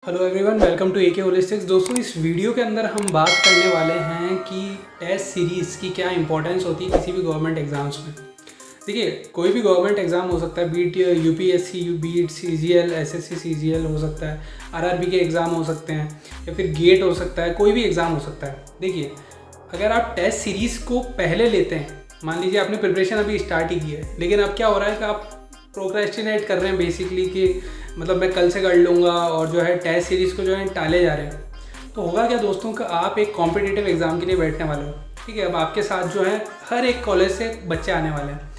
Hello everyone, welcome to AK Holistics. दोस्तों, इस video के अंदर हम बात करने वाले हैं कि टेस्ट सीरीज़ की क्या इंपॉर्टेंस होती है किसी भी गवर्नमेंट एग्ज़ाम्स में। देखिए, कोई भी गवर्नमेंट एग्ज़ाम हो सकता है, be it UPSC, be it CGL, SSC CGL हो सकता है, आरआरबी के एग्ज़ाम हो सकते हैं, या फिर गेट हो सकता है, कोई भी एग्ज़ाम हो सकता है। देखिए, अगर आप टेस्ट सीरीज़ को पहले लेते हैं, मान लीजिए आपने प्रिपरेशन अभी स्टार्ट ही की है, लेकिन अब क्या हो रहा है कि आप प्रोक्रेस्टिनेट कर रहे हैं बेसिकली कि मतलब मैं कल से कर लूँगा, और जो है टेस्ट सीरीज़ को जो है टाले जा रहे हैं। तो होगा क्या दोस्तों का, आप एक कॉम्पिटिटिव एग्ज़ाम के लिए बैठने वाले हो। ठीक है, अब आपके साथ जो है हर एक कॉलेज से बच्चे आने वाले हैं।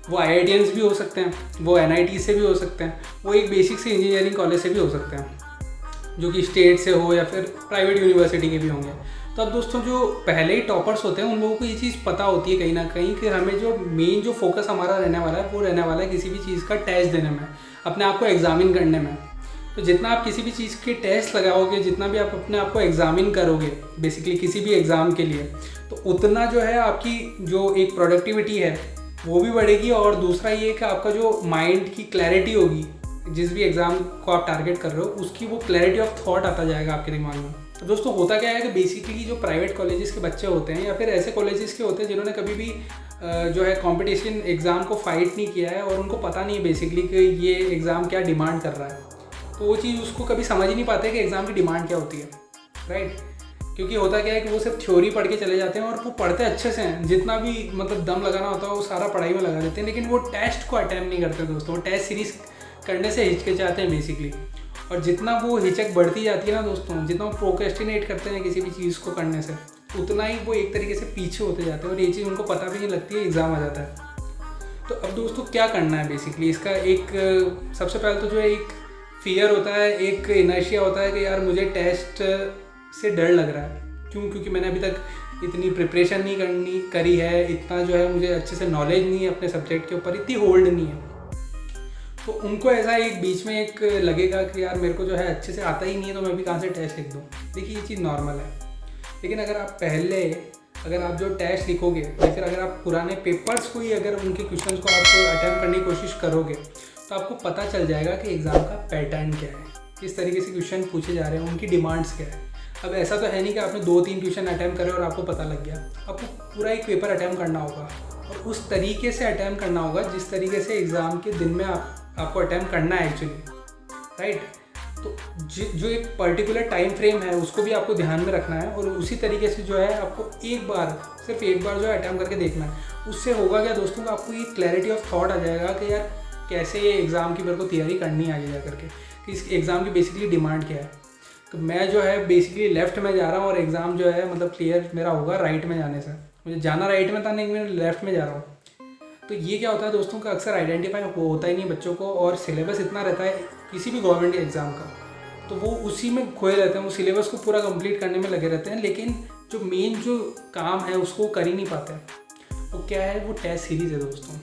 वो IITians भी हो सकते हैं, वो NIT से भी हो सकते हैं, वो एक बेसिक से इंजीनियरिंग कॉलेज से भी हो सकते हैं, जो कि स्टेट से हो या फिर प्राइवेट यूनिवर्सिटी के भी होंगे। तो अब दोस्तों, जो पहले ही टॉपर्स होते हैं उन लोगों को ये चीज़ पता होती है कहीं ना कहीं कि हमें जो मेन जो फोकस हमारा रहने वाला है वो रहने वाला है किसी भी चीज़ का टेस्ट देने में, अपने आप को एग्जामिन करने में। तो जितना आप किसी भी चीज़ के टेस्ट लगाओगे, जितना भी आप अपने आप को एग्जामिन करोगे बेसिकली किसी भी एग्ज़ाम के लिए, तो उतना जो है आपकी जो एक प्रोडक्टिविटी है वो भी बढ़ेगी। और दूसरा ये कि आपका जो माइंड की क्लैरिटी होगी, जिस भी एग्ज़ाम को आप टारगेट कर रहे हो उसकी वो क्लैरिटी ऑफ थॉट आता जाएगा आपके दिमाग में। तो दोस्तों, होता क्या है कि बेसिकली जो प्राइवेट कॉलेजेस के बच्चे होते हैं या फिर ऐसे कॉलेजेस के होते हैं जिन्होंने कभी भी जो है कंपटीशन एग्ज़ाम को फाइट नहीं किया है और उनको पता नहीं है बेसिकली कि ये एग्ज़ाम क्या डिमांड कर रहा है, तो वो चीज़ उसको कभी समझ ही नहीं पाते कि एग्ज़ाम की डिमांड क्या होती है, राइट। क्योंकि होता क्या है कि वो सिर्फ थ्योरी पढ़ के चले जाते हैं और वो पढ़ते अच्छे से हैं, जितना भी मतलब दम लगाना होता है वो सारा पढ़ाई में लगा देते हैं, लेकिन वो टेस्ट को अटैम्प्ट नहीं करते दोस्तों। वो टेस्ट सीरीज़ करने से हिचकिचाते हैं बेसिकली। और जितना वो हिचक बढ़ती जाती है ना दोस्तों, जितना वो प्रोक्रेस्टिनेट करते हैं किसी भी चीज़ को करने से, उतना ही वो एक तरीके से पीछे होते जाते हैं और ये चीज़ उनको पता भी नहीं लगती है, एग्ज़ाम आ जाता है। तो अब दोस्तों क्या करना है बेसिकली, इसका एक सबसे पहले तो जो है एक फियर होता है, एक इनर्शिया होता है कि यार मुझे टेस्ट से डर लग रहा है। क्यों? क्योंकि मैंने अभी तक इतनी प्रिपरेशन नहीं करी है, इतना जो है मुझे अच्छे से नॉलेज नहीं है अपने सब्जेक्ट के ऊपर, इतनी होल्ड नहीं है। तो उनको ऐसा एक बीच में एक लगेगा कि यार मेरे को जो है अच्छे से आता ही नहीं है, तो मैं भी कहाँ से टेस्ट लिख दूँ। देखिए, ये चीज़ नॉर्मल है, लेकिन अगर आप जो टेस्ट लिखोगे या फिर अगर आप पुराने पेपर्स को ही अगर उनके क्वेश्चंस को आप अटैम्प्ट करने की कोशिश करोगे, तो आपको पता चल जाएगा कि एग्ज़ाम का पैटर्न क्या है, किस तरीके से क्वेश्चन पूछे जा रहे हैं, उनकी डिमांड्स क्या है। अब ऐसा तो है नहीं कि आपने 2-3 क्वेश्चन अटैम्प्ट करे और आपको पता लग गया। आपको पूरा एक पेपर अटैम्प्ट करना होगा और उस तरीके से अटैम्प्ट करना होगा जिस तरीके से एग्ज़ाम के दिन में आपको अटैम्प्ट करना है एक्चुअली, राइट। तो जो एक पर्टिकुलर टाइम फ्रेम है उसको भी आपको ध्यान में रखना है और उसी तरीके से जो है आपको सिर्फ एक बार जो है अटैम्प्ट करके देखना है। उससे होगा क्या दोस्तों, आपको ये क्लैरिटी ऑफ थॉट आ जाएगा कि यार कैसे ये एग्ज़ाम की मेरे को तैयारी करनी है आगे जा करके, कि इस एग्ज़ाम की बेसिकली डिमांड क्या है। तो मैं जो है बेसिकली लेफ़्ट में जा रहा हूँ और एग्ज़ाम जो है मतलब क्लियर मेरा होगा राइट में जाने से। मुझे जाना राइट में था, नहीं मैं लेफ़्ट में जा रहा हूँ। तो ये क्या होता है दोस्तों का, अक्सर आइडेंटिफाई होता ही नहीं बच्चों को, और सिलेबस इतना रहता है किसी भी गवर्नमेंट एग्ज़ाम का, तो वो उसी में खोए रहते हैं, वो सिलेबस को पूरा कंप्लीट करने में लगे रहते हैं, लेकिन जो मेन जो काम है उसको कर ही नहीं पाते हैं। वो क्या है, वो टेस्ट सीरीज़ है दोस्तों।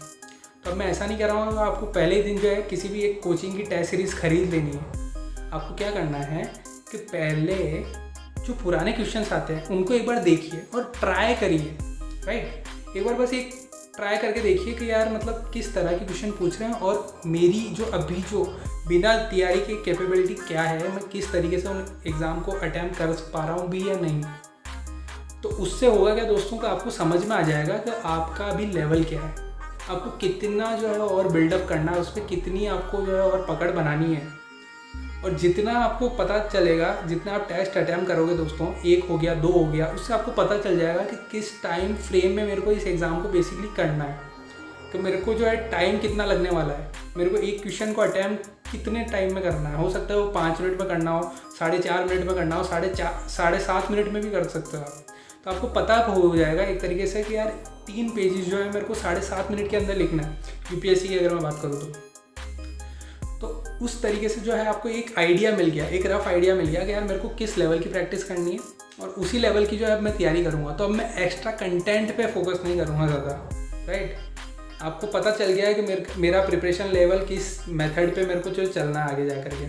तो अब मैं ऐसा नहीं कह रहा हूँ आपको पहले ही दिन जो है किसी भी एक कोचिंग की टेस्ट सीरीज़ खरीद लेनी है। आपको क्या करना है कि पहले जो पुराने क्वेश्चंस आते हैं उनको एक बार देखिए और ट्राई करिए, राइट। एक बार बस एक ट्राई करके देखिए कि यार मतलब किस तरह के क्वेश्चन पूछ रहे हैं और मेरी जो अभी जो बिना तैयारी की कैपेबिलिटी क्या है, मैं किस तरीके से उन एग्ज़ाम को अटैम्प्ट कर पा रहा हूँ भी या नहीं। तो उससे होगा क्या दोस्तों का, आपको समझ में आ जाएगा कि आपका अभी लेवल क्या है, आपको कितना जो है और बिल्डअप करना है, उस पर कितनी आपको जो है और पकड़ बनानी है। और जितना आपको पता चलेगा, जितना आप टेस्ट अटैम्प्ट करोगे दोस्तों, 1 हो गया 2 हो गया, उससे आपको पता चल जाएगा कि किस टाइम फ्रेम में मेरे को इस एग्ज़ाम को बेसिकली करना है। तो मेरे को जो है टाइम कितना लगने वाला है, मेरे को एक क्वेश्चन को अटैम्प्ट कितने टाइम में करना है। हो सकता है वो 5 मिनट में करना हो, 4.5 मिनट में करना हो, 7.5 मिनट में भी कर सकते हो आप। तो आपको पता हो जाएगा एक तरीके से कि यार 3 पेजेस जो है मेरे को 7.5 मिनट के अंदर लिखना है, यूपीएससी की अगर मैं बात करूँ तो उस तरीके से जो है आपको एक आइडिया मिल गया, एक रफ आइडिया मिल गया कि यार मेरे को किस लेवल की प्रैक्टिस करनी है, और उसी लेवल की जो है मैं तैयारी करूँगा। तो अब मैं एक्स्ट्रा कंटेंट पे फोकस नहीं करूँगा ज़्यादा, राइट। आपको पता चल गया है कि मेरा प्रिपरेशन लेवल किस मेथड पे मेरे को जो चलना है आगे जा करके,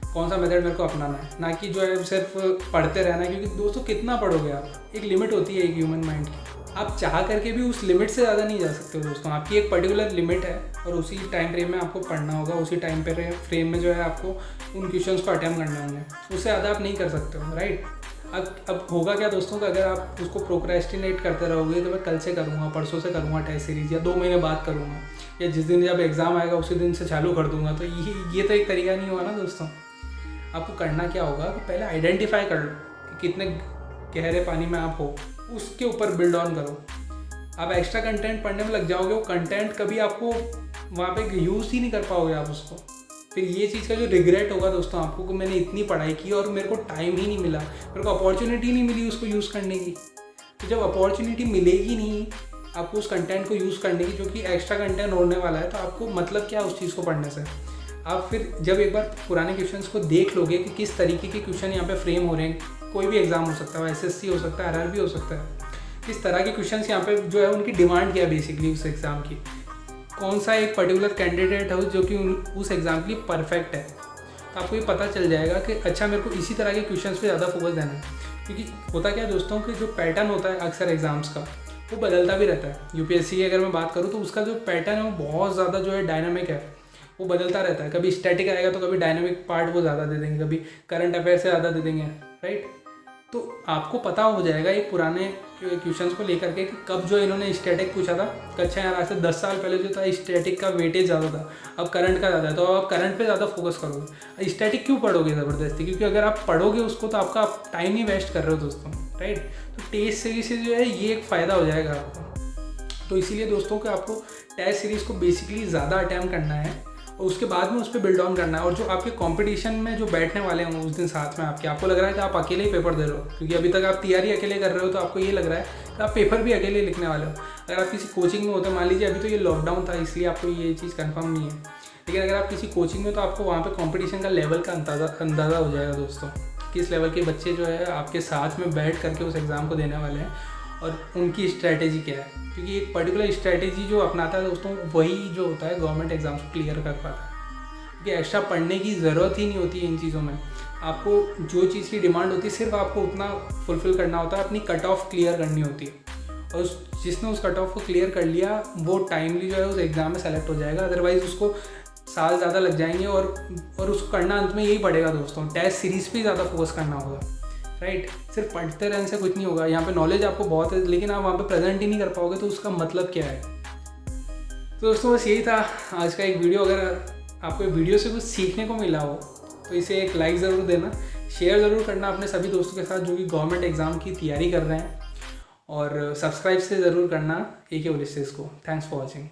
कौन सा मेथड मेरे को अपनाना है, ना कि जो है सिर्फ पढ़ते रहना है। क्योंकि दोस्तों कितना पढ़ोगे आप, एक लिमिट होती है एक ह्यूमन माइंड की, आप चाह करके भी उस लिमिट से ज़्यादा नहीं जा सकते हो दोस्तों। आपकी एक पर्टिकुलर लिमिट है और उसी टाइम फ्रेम में आपको पढ़ना होगा, उसी टाइम फ्रेम में जो है आपको उन क्वेश्चंस को अटेम्प्ट करने होंगे, उससे ज़्यादा आप नहीं कर सकते हो, राइट। अब होगा क्या दोस्तों कि अगर आप उसको प्रोक्रेस्टिनेट करते रहोगे तो मैं कल से करूँगा, परसों से करूँगा टेस्ट सीरीज़, या 2 महीने बाद करूँगा, या जिस दिन जब एग्ज़ाम आएगा उसी दिन से चालू कर दूँगा, तो ये तो एक तरीका नहीं हुआ ना दोस्तों। आपको करना क्या होगा कि पहले आइडेंटिफाई कर लो कि कितने गहरे पानी में आप हो, उसके ऊपर बिल्ड ऑन करो। आप एक्स्ट्रा कंटेंट पढ़ने में लग जाओगे, वो कंटेंट कभी आपको वहाँ पे यूज़ ही नहीं कर पाओगे आप उसको। फिर ये चीज़ का जो रिग्रेट होगा दोस्तों आपको कि मैंने इतनी पढ़ाई की और मेरे को टाइम ही नहीं मिला, मेरे को अपॉर्चुनिटी नहीं मिली उसको यूज़ करने की। तो जब अपॉर्चुनिटी मिलेगी नहीं आपको उस कंटेंट को यूज़ करने की, जो कि एक्स्ट्रा कंटेंट होने वाला है, तो आपको मतलब क्या उस चीज़ को पढ़ने से। आप फिर जब एक बार पुराने क्वेश्चंस को देख लोगे कि किस तरीके के क्वेश्चन यहाँ पे फ्रेम हो रहे हैं, कोई भी एग्ज़ाम हो सकता है, SSC हो सकता है, RRB हो सकता है, किस तरह के क्वेश्चंस यहाँ पे जो है उनकी डिमांड क्या है बेसिकली उस एग्ज़ाम की, कौन सा एक पर्टिकुलर कैंडिडेट है जो कि उस एग्ज़ाम के लिए परफेक्ट है, तो आपको ये पता चल जाएगा कि अच्छा मेरे को इसी तरह के क्वेश्चंस पे ज़्यादा फोकस देना है। क्योंकि होता क्या है दोस्तों कि जो पैटर्न होता है अक्सर एग्ज़ाम्स का वो बदलता भी रहता है। UPSC की अगर मैं बात करूँ तो उसका जो पैटर्न है वो बहुत ज़्यादा जो है डायनामिक है, वो बदलता रहता है। कभी स्टैटिक आएगा तो कभी डायनामिक पार्ट वो ज़्यादा दे देंगे, कभी करंट अफेयर से ज़्यादा दे देंगे, राइट। तो आपको पता हो जाएगा ये पुराने क्वेश्चंस को लेकर के कि कब जो इन्होंने स्टैटिक पूछा था, अच्छा यार आज से 10 साल पहले जो था स्टैटिक का वेटेज ज़्यादा था, अब करंट का ज़्यादा है, तो आप करंट पे ज़्यादा फोकस करोगे। स्टैटिक क्यों पढ़ोगे ज़बरदस्ती, क्योंकि अगर आप पढ़ोगे उसको तो आपका आप टाइम ही वेस्ट कर रहे हो दोस्तों, राइट। तो टेस्ट सीरीज से जो है ये एक फ़ायदा हो जाएगा आपको। तो इसीलिए दोस्तों कि आपको टेस्ट सीरीज़ को बेसिकली ज़्यादा अटैम्प्ट करना है और उसके बाद में उस पर बिल्ड ऑन करना है। और जो आपके कंपटीशन में जो बैठने वाले हैं उस दिन साथ में आपको लग रहा है कि आप अकेले ही पेपर दे रहे हो, क्योंकि अभी तक आप तैयारी अकेले कर रहे हो, तो आपको ये लग रहा है कि आप पेपर भी अकेले लिखने वाले हो। अगर आप किसी कोचिंग में होते, मान लीजिए अभी तो ये लॉकडाउन था इसलिए आपको ये चीज़ कन्फर्म नहीं है, लेकिन अगर आप किसी कोचिंग में, तो आपको वहाँ पर कॉम्पिटिशन का लेवल का अंदाज़ा हो जाएगा दोस्तों, किस लेवल के बच्चे जो है आपके साथ में बैठ करके उस एग्ज़ाम को देने वाले हैं और उनकी स्ट्रैटेजी क्या है। क्योंकि एक पर्टिकुलर स्ट्रैटेजी जो अपनाता है दोस्तों वही जो होता है गवर्नमेंट एग्जाम्स को क्लियर कर पाता है। क्योंकि एक्स्ट्रा पढ़ने की ज़रूरत ही नहीं होती है इन चीज़ों में। आपको जो चीज़ की डिमांड होती है सिर्फ आपको उतना फुलफ़िल करना होता है, अपनी कट ऑफ क्लियर करनी होती है। और जिसने उस कट ऑफ को क्लियर कर लिया वो टाइमली जो है उस एग्ज़ाम में सेलेक्ट हो जाएगा। अदरवाइज़ उसको साल ज़्यादा लग जाएंगे और उसको करना अंत में यही पड़ेगा दोस्तों, टेस्ट सीरीज़ पे ज़्यादा फोकस करना होगा, राइट। सिर्फ पढ़ते रहने से कुछ नहीं होगा। यहाँ पे नॉलेज आपको बहुत है लेकिन आप वहाँ पे प्रेजेंट ही नहीं कर पाओगे तो उसका मतलब क्या है। तो दोस्तों बस यही था आज का एक वीडियो। अगर आपको वीडियो से कुछ सीखने को मिला हो तो इसे एक लाइक ज़रूर देना, शेयर ज़रूर करना अपने सभी दोस्तों के साथ जो कि गवर्नमेंट एग्ज़ाम की तैयारी कर रहे हैं, और सब्सक्राइब से ज़रूर करना AK होलिस्टिक्स को। Thanks for watching.